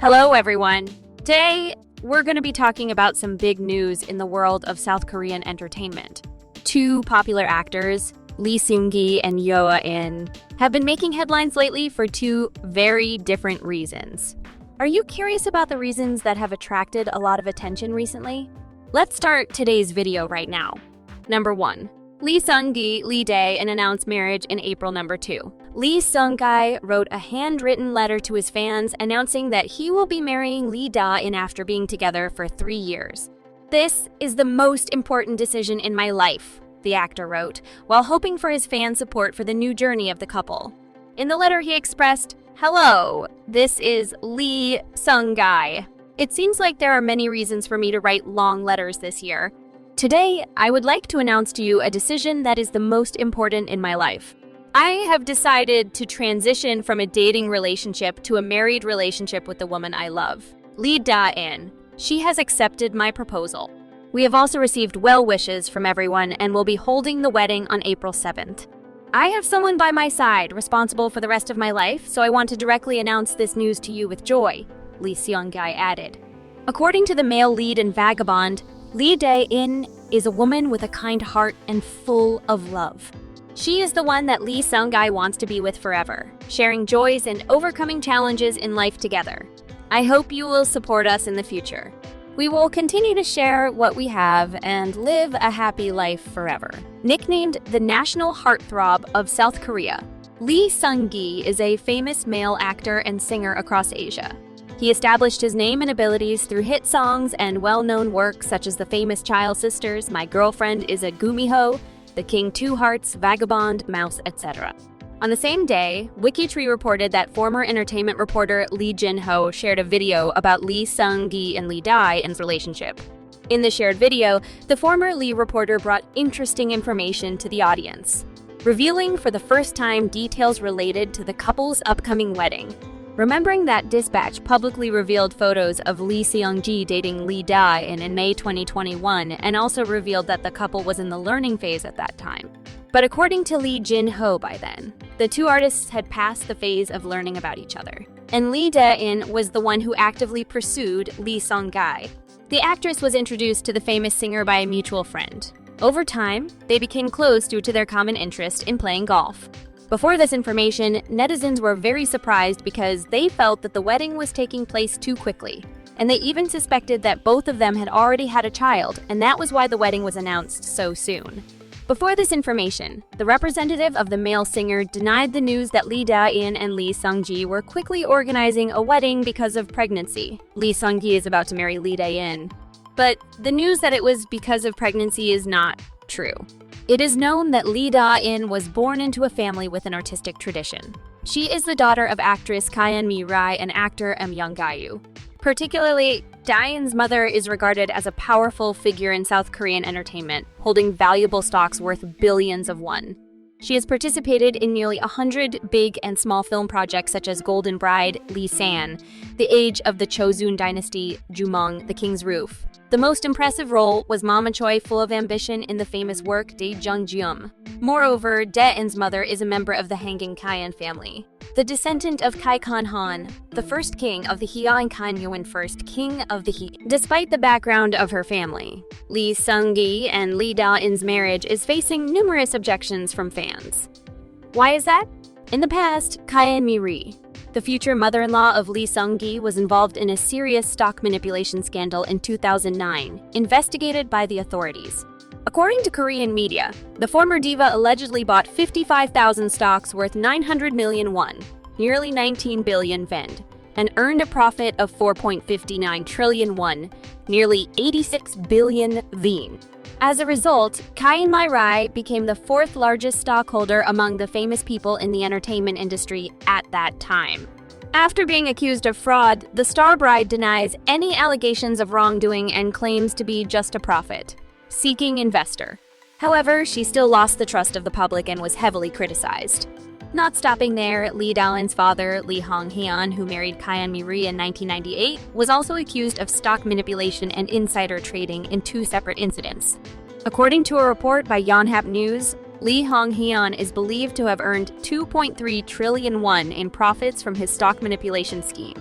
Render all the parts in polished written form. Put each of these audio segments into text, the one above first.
Hello, everyone. Today, we're going to be talking about some big news in the world of South Korean entertainment. Two popular actors, Lee Seung Gi and Yoo Ah In, have been making headlines lately for two very different reasons. Are you curious about the reasons that have attracted a lot of attention recently? Let's start today's video right now. Number 1. Lee Seung Gi, Lee Dae, and announced marriage in April. Number 2. Lee Seung Gi wrote a handwritten letter to his fans announcing that he will be marrying Lee Ah In after being together for 3 years. "This is the most important decision in my life," the actor wrote, while hoping for his fan support for the new journey of the couple. In the letter, he expressed, "Hello, this is Lee Seung Gi. It seems like there are many reasons for me to write long letters this year. Today, I would like to announce to you a decision that is the most important in my life. I have decided to transition from a dating relationship to a married relationship with the woman I love, Lee Ah In. She has accepted my proposal. We have also received well wishes from everyone and will be holding the wedding on April 7th. I have someone by my side responsible for the rest of my life, so I want to directly announce this news to you with joy," Lee Seung Gi added. According to the male lead in Vagabond, Lee Ah In is a woman with a kind heart and full of love. She is the one that Lee Seung Gi wants to be with forever, sharing joys and overcoming challenges in life together. I hope you will support us in the future. We will continue to share what we have and live a happy life forever. Nicknamed the national heartthrob of South Korea, Lee Seung Gi is a famous male actor and singer across Asia. He established his name and abilities through hit songs and well-known works such as the famous Child Sisters, My Girlfriend is a Gumiho, The King Two Hearts, Vagabond, Mouse, etc. On the same day, WikiTree reported that former entertainment reporter Lee Jin-ho shared a video about Lee Seung Gi and Lee Ah In's relationship. In the shared video, the former Lee reporter brought interesting information to the audience, revealing for the first time details related to the couple's upcoming wedding. Remembering that Dispatch publicly revealed photos of Lee Seung Gi dating Lee Ah In May 2021 and also revealed that the couple was in the learning phase at that time. But according to Lee Jin-ho by then, the two artists had passed the phase of learning about each other. And Lee Ah In was the one who actively pursued Lee Seung Gi. The actress was introduced to the famous singer by a mutual friend. Over time, they became close due to their common interest in playing golf. Before this information, netizens were very surprised because they felt that the wedding was taking place too quickly, and they even suspected that both of them had already had a child, and that was why the wedding was announced so soon. Before this information, the representative of the male singer denied the news that Lee Ah In and Lee Seung Gi were quickly organizing a wedding because of pregnancy. Lee Seung Gi is about to marry Lee Ah In. But the news that it was because of pregnancy is not true. It is known that Lee Ah In was born into a family with an artistic tradition. She is the daughter of actress Kyeon-mi Rai and actor Young Ga-yu. Particularly, Dae-in's mother is regarded as a powerful figure in South Korean entertainment, holding valuable stocks worth billions of won. She has participated in nearly 100 big and small film projects such as Golden Bride, Lee San, The Age of the Chosun Dynasty, Jumong, The King's Roof. The most impressive role was Mama Choi, full of ambition, in the famous work Daejungjeom. Moreover, Dae-in's mother is a member of the Hanging Kyeon family, the descendant of Kai Kan-han, the first king of the Hea, and Kan Yeon, first king of the Hea. Despite the background of her family, Lee Seung Gi and Lee Ah In's marriage is facing numerous objections from fans. Why is that? In the past, Kyeon-mi Ri, the future mother-in-law of Lee Seung Gi, was involved in a serious stock manipulation scandal in 2009, investigated by the authorities. According to Korean media, the former diva allegedly bought 55,000 stocks worth 900 million won, nearly 19 billion vend, and earned a profit of 4.59 trillion won, nearly 86 billion veen. As a result, Kyeon-mi Rai became the fourth largest stockholder among the famous people in the entertainment industry at that time. After being accused of fraud, the star bride denies any allegations of wrongdoing and claims to be just a profit-seeking investor. However, she still lost the trust of the public and was heavily criticized. Not stopping there, Lee Ah In's father, Lee Hong-hyun, who married Kyeon-mi Ri in 1998, was also accused of stock manipulation and insider trading in 2 separate incidents. According to a report by Yonhap News, Lee Hong-hyun is believed to have earned 2.3 trillion won in profits from his stock manipulation scheme.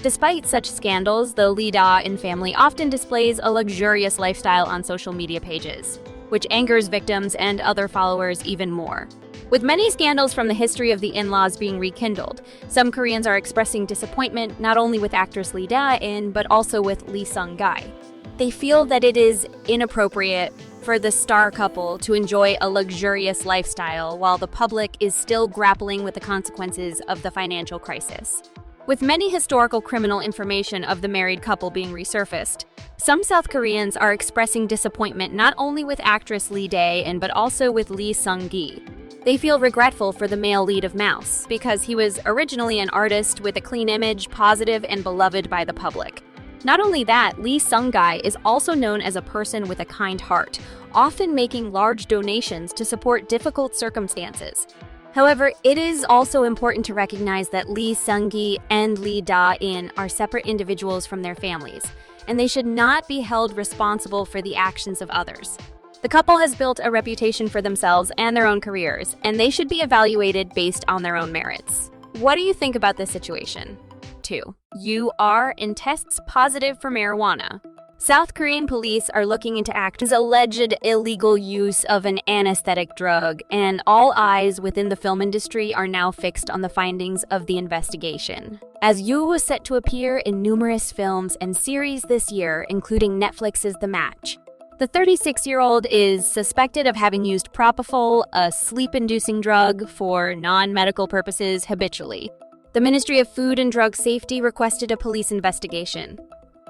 Despite such scandals, the Lee Ah In family often displays a luxurious lifestyle on social media pages, which angers victims and other followers even more. With many scandals from the history of the in-laws being rekindled, some Koreans are expressing disappointment not only with actress Lee Ah In, but also with Lee Seung Gi. They feel that it is inappropriate for the star couple to enjoy a luxurious lifestyle while the public is still grappling with the consequences of the financial crisis. With many historical criminal information of the married couple being resurfaced, some South Koreans are expressing disappointment not only with actress Lee Ah In but also with Lee Seung Gi. They feel regretful for the male lead of Mouse because he was originally an artist with a clean image, positive and beloved by the public. Not only that, Lee Seung Gi is also known as a person with a kind heart, often making large donations to support difficult circumstances. However, it is also important to recognize that Lee Seung Gi and Lee Ah In are separate individuals from their families, and they should not be held responsible for the actions of others. The couple has built a reputation for themselves and their own careers, and they should be evaluated based on their own merits. What do you think about this situation? 2. Yoo Ah In tests positive for marijuana. South Korean police are looking into actors' alleged illegal use of an anesthetic drug, and all eyes within the film industry are now fixed on the findings of the investigation. As Yoo was set to appear in numerous films and series this year, including Netflix's The Match. The 36-year-old is suspected of having used propofol, a sleep-inducing drug, for non-medical purposes habitually. The Ministry of Food and Drug Safety requested a police investigation,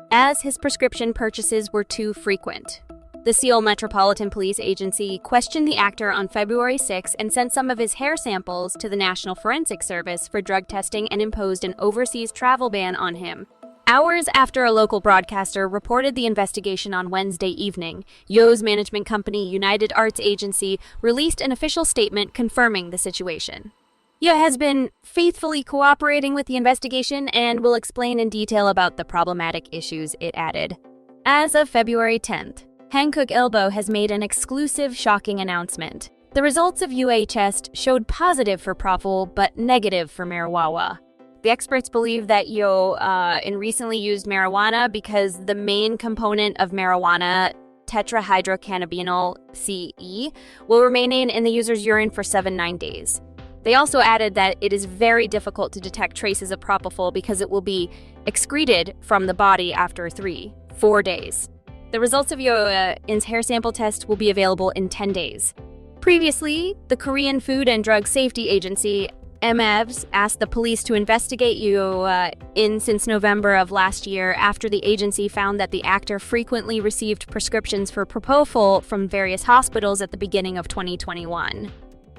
as his prescription purchases were too frequent. The Seoul Metropolitan Police Agency questioned the actor on February 6 and sent some of his hair samples to the National Forensic Service for drug testing and imposed an overseas travel ban on him. Hours after a local broadcaster reported the investigation on Wednesday evening, Yo's management company, United Arts Agency, released an official statement confirming the situation. Yo has been faithfully cooperating with the investigation and will explain in detail about the problematic issues, it added. As of February 10th, Hankook Ilbo has made an exclusive, shocking announcement. The results of UA test showed positive for propofol but negative for marijuana. The experts believe that Yoo In recently used marijuana because the main component of marijuana, tetrahydrocannabinol (CE), will remain in the user's urine for 7-9 days. They also added that it is very difficult to detect traces of propofol because it will be excreted from the body after 3-4 days. The results of Yoo In's hair sample test will be available in 10 days. Previously, the Korean Food and Drug Safety Agency, MFs, asked the police to investigate Yoo In since November of last year after the agency found that the actor frequently received prescriptions for propofol from various hospitals at the beginning of 2021.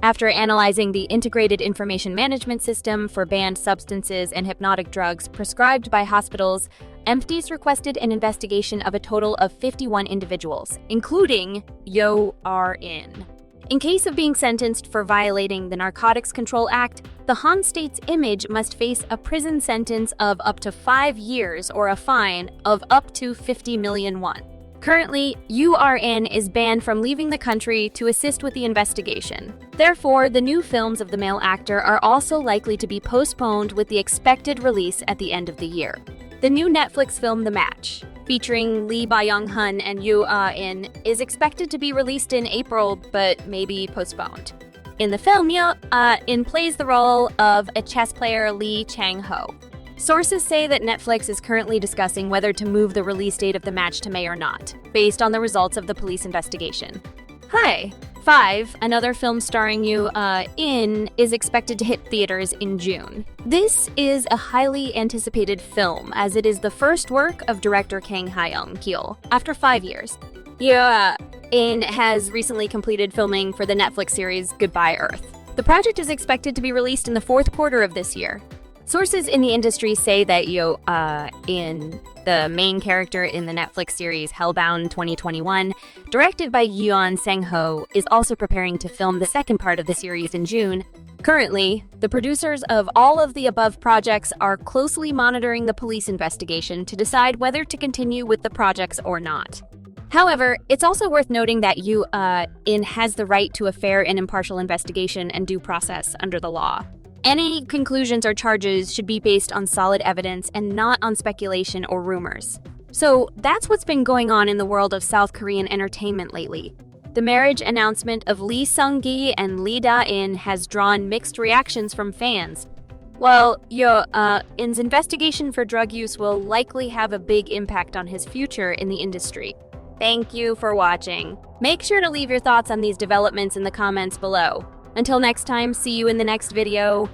After analyzing the Integrated Information Management System for banned substances and hypnotic drugs prescribed by hospitals, MFs requested an investigation of a total of 51 individuals, including Yoo Ah In. In case of being sentenced for violating the Narcotics Control Act, the Han State's image must face a prison sentence of up to 5 years or a fine of up to 50 million won. Currently, Yoo Ah In is banned from leaving the country to assist with the investigation. Therefore, the new films of the male actor are also likely to be postponed with the expected release at the end of the year. The new Netflix film The Match, featuring Lee Byung-hun and Yoo Ah In, is expected to be released in April, but may be postponed. In the film, Yoo Ah In plays the role of a chess player Lee Chang-ho. Sources say that Netflix is currently discussing whether to move the release date of The Match to May or not, based on the results of the police investigation. 5. Another film starring Yoo Ah In is expected to hit theaters in June. This is a highly anticipated film, as it is the first work of director Kang Ha-young-kil. After 5 years, Yoo Ah In has recently completed filming for the Netflix series Goodbye Earth. The project is expected to be released in the fourth quarter of this year. Sources in the industry say that Yoo Ah In, the main character in the Netflix series Hellbound 2021, directed by Yeon Sang-ho, is also preparing to film the second part of the series in June. Currently, the producers of all of the above projects are closely monitoring the police investigation to decide whether to continue with the projects or not. However, it's also worth noting that Yoo Ah In has the right to a fair and impartial investigation and due process under the law. Any conclusions or charges should be based on solid evidence and not on speculation or rumors. So that's what's been going on in the world of South Korean entertainment lately. The marriage announcement of Lee Seung Gi and Lee Ah In has drawn mixed reactions from fans. While Yoo Ah In's investigation for drug use will likely have a big impact on his future in the industry. Thank you for watching. Make sure to leave your thoughts on these developments in the comments below. Until next time, see you in the next video.